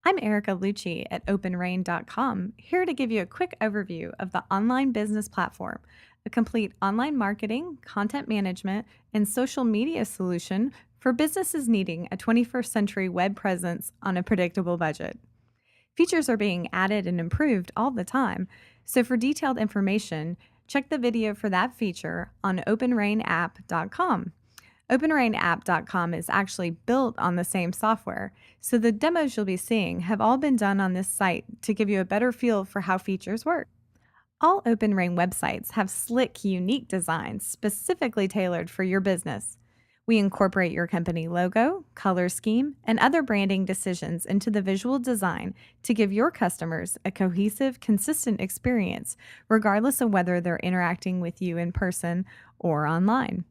I'm Erica Lucci at OpenRain.com, here to give you a quick overview of the online business platform, a complete online marketing, content management, and social media solution for businesses needing a 21st century web presence on a predictable budget. Features are being added and improved all the time, so for detailed information, check the video for that feature on OpenRainApp.com. OpenRainApp.com is actually built on the same software, so the demos you'll be seeing have all been done on this site to give you a better feel for how features work. All OpenRain websites have slick, unique designs specifically tailored for your business. We incorporate your company logo, color scheme, and other branding decisions into the visual design to give your customers a cohesive, consistent experience, regardless of whether they're interacting with you in person or online.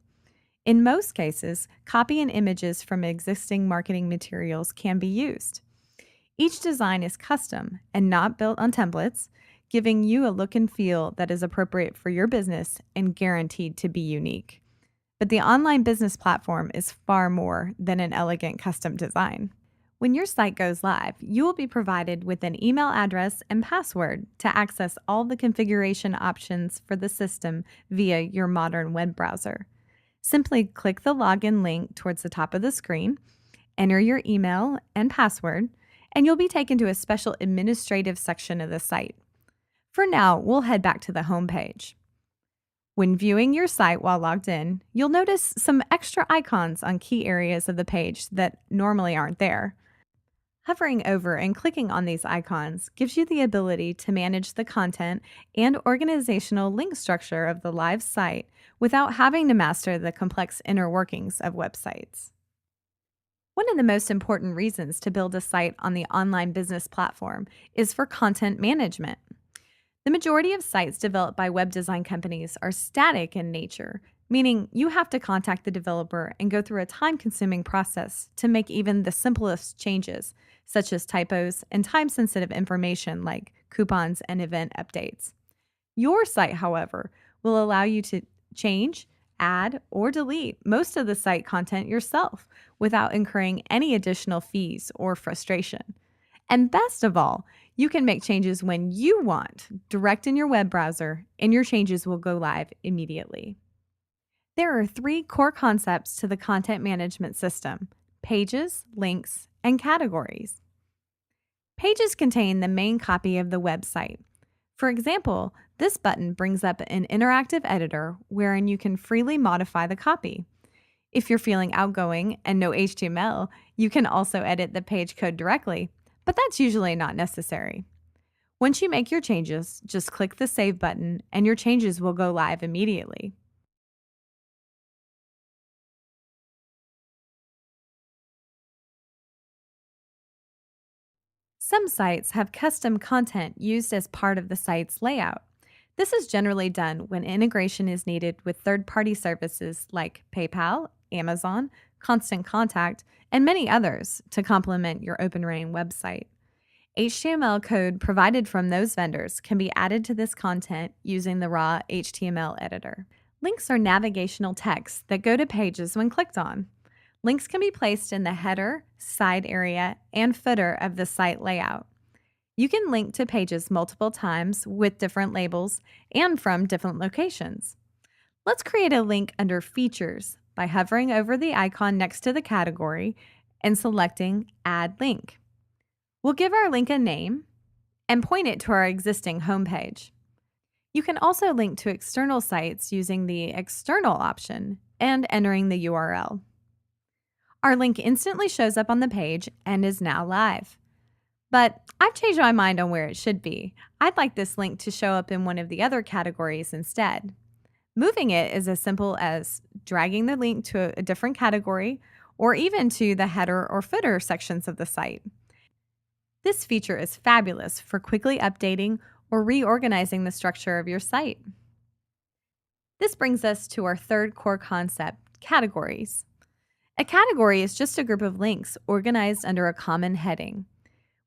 In most cases, copy and images from existing marketing materials can be used. Each design is custom and not built on templates, giving you a look and feel that is appropriate for your business and guaranteed to be unique. But the online business platform is far more than an elegant custom design. When your site goes live, you will be provided with an email address and password to access all the configuration options for the system via your modern web browser. Simply click the login link towards the top of the screen, enter your email and password, and you'll be taken to a special administrative section of the site. For now, we'll head back to the home page. When viewing your site while logged in, you'll notice some extra icons on key areas of the page that normally aren't there. Hovering over and clicking on these icons gives you the ability to manage the content and organizational link structure of the live site without having to master the complex inner workings of websites. One of the most important reasons to build a site on the online business platform is for content management. The majority of sites developed by web design companies are static in nature, meaning you have to contact the developer and go through a time-consuming process to make even the simplest changes, such as typos and time-sensitive information like coupons and event updates. Your site, however, will allow you to change, add, or delete most of the site content yourself without incurring any additional fees or frustration. And best of all, you can make changes when you want, direct in your web browser, and your changes will go live immediately. There are 3 core concepts to the content management system: pages, links, and categories. Pages contain the main copy of the website. For example, this button brings up an interactive editor wherein you can freely modify the copy. If you're feeling outgoing and no HTML, you can also edit the page code directly, but that's usually not necessary. Once you make your changes, just click the Save button and your changes will go live immediately. Some sites have custom content used as part of the site's layout. This is generally done when integration is needed with third-party services like PayPal, Amazon, Constant Contact, and many others to complement your OpenRain website. HTML code provided from those vendors can be added to this content using the raw HTML editor. Links are navigational text that go to pages when clicked on. Links can be placed in the header, side area, and footer of the site layout. You can link to pages multiple times with different labels and from different locations. Let's create a link under Features by hovering over the icon next to the category and selecting Add Link. We'll give our link a name and point it to our existing homepage. You can also link to external sites using the External option and entering the URL. Our link instantly shows up on the page and is now live. But I've changed my mind on where it should be. I'd like this link to show up in one of the other categories instead. Moving it is as simple as dragging the link to a different category or even to the header or footer sections of the site. This feature is fabulous for quickly updating or reorganizing the structure of your site. This brings us to our third core concept, categories. A category is just a group of links organized under a common heading.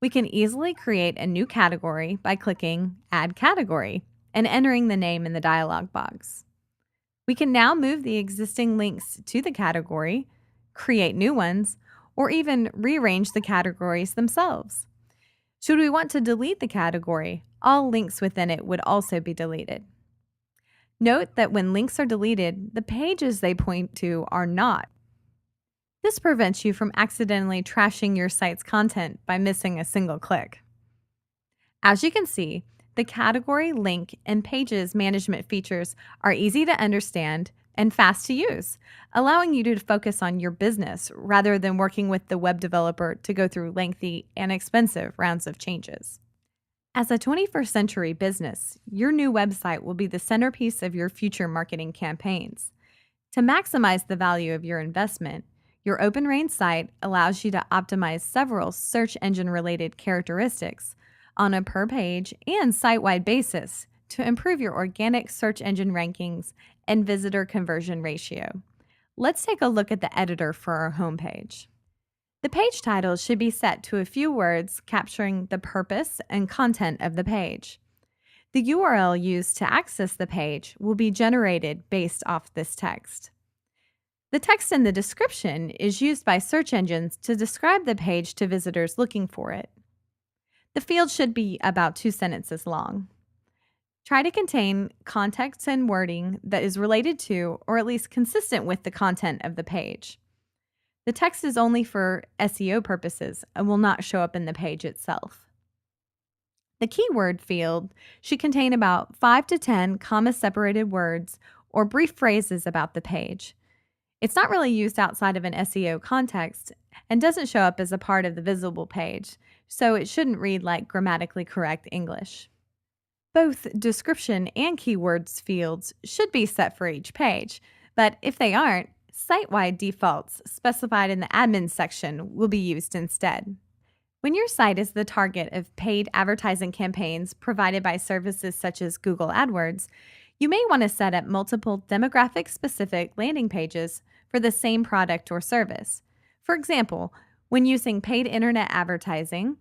We can easily create a new category by clicking Add Category and entering the name in the dialog box. We can now move the existing links to the category, create new ones, or even rearrange the categories themselves. Should we want to delete the category, all links within it would also be deleted. Note that when links are deleted, the pages they point to are not. This prevents you from accidentally trashing your site's content by missing a single click. As you can see, the category, link, and pages management features are easy to understand and fast to use, allowing you to focus on your business rather than working with the web developer to go through lengthy and expensive rounds of changes. As a 21st century business, your new website will be the centerpiece of your future marketing campaigns. To maximize the value of your investment, your OpenRain's site allows you to optimize several search engine-related characteristics on a per-page and site-wide basis to improve your organic search engine rankings and visitor conversion ratio. Let's take a look at the editor for our homepage. The page title should be set to a few words capturing the purpose and content of the page. The URL used to access the page will be generated based off this text. The text in the description is used by search engines to describe the page to visitors looking for it. The field should be about 2 sentences long. Try to contain context and wording that is related to or at least consistent with the content of the page. The text is only for SEO purposes and will not show up in the page itself. The keyword field should contain about 5 to 10 comma-separated words or brief phrases about the page. It's not really used outside of an SEO context and doesn't show up as a part of the visible page, so it shouldn't read like grammatically correct English. Both description and keywords fields should be set for each page, but if they aren't, site-wide defaults specified in the admin section will be used instead. When your site is the target of paid advertising campaigns provided by services such as Google AdWords, you may want to set up multiple demographic-specific landing pages for the same product or service. For example, when using paid internet advertising,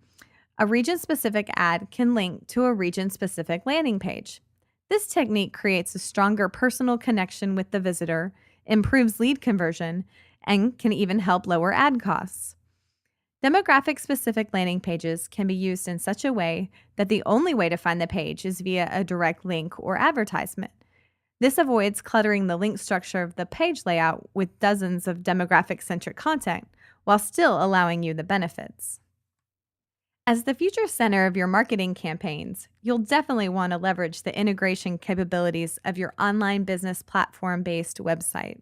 a region-specific ad can link to a region-specific landing page. This technique creates a stronger personal connection with the visitor, improves lead conversion, and can even help lower ad costs. Demographic-specific landing pages can be used in such a way that the only way to find the page is via a direct link or advertisement. This avoids cluttering the link structure of the page layout with dozens of demographic-centric content, while still allowing you the benefits. As the future center of your marketing campaigns, you'll definitely want to leverage the integration capabilities of your online business platform-based website.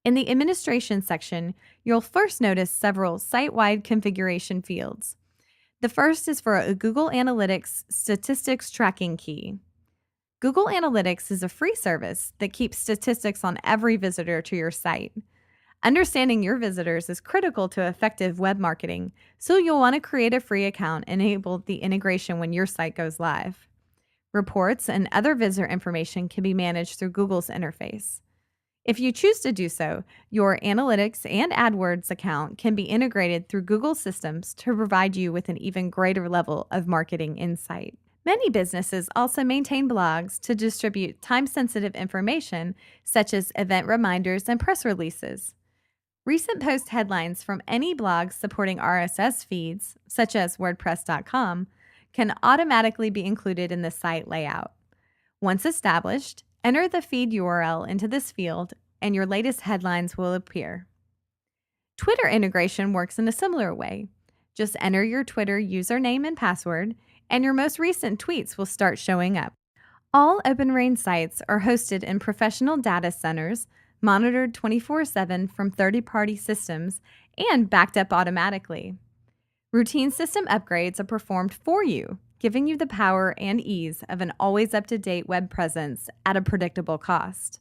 In the administration section, you'll first notice several site-wide configuration fields. The first is for a Google Analytics statistics tracking key. Google Analytics is a free service that keeps statistics on every visitor to your site. Understanding your visitors is critical to effective web marketing, so you'll want to create a free account and enable the integration when your site goes live. Reports and other visitor information can be managed through Google's interface. If you choose to do so, your Analytics and AdWords account can be integrated through Google systems to provide you with an even greater level of marketing insight. Many businesses also maintain blogs to distribute time-sensitive information such as event reminders and press releases. Recent post headlines from any blogs supporting RSS feeds, such as WordPress.com, can automatically be included in the site layout. Once established, enter the feed URL into this field and your latest headlines will appear. Twitter integration works in a similar way. Just enter your Twitter username and password, and your most recent tweets will start showing up. All OpenRain sites are hosted in professional data centers, monitored 24/7 from third-party systems, and backed up automatically. Routine system upgrades are performed for you, giving you the power and ease of an always up-to-date web presence at a predictable cost.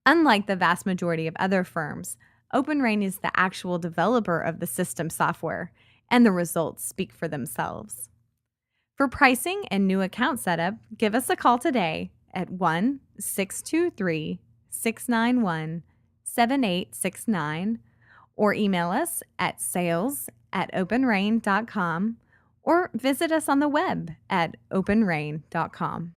Unlike the vast majority of other firms, OpenRain is the actual developer of the system software, and the results speak for themselves. For pricing and new account setup, give us a call today at 1-623-691-7869 or email us at sales@openrain.com or visit us on the web at openrain.com.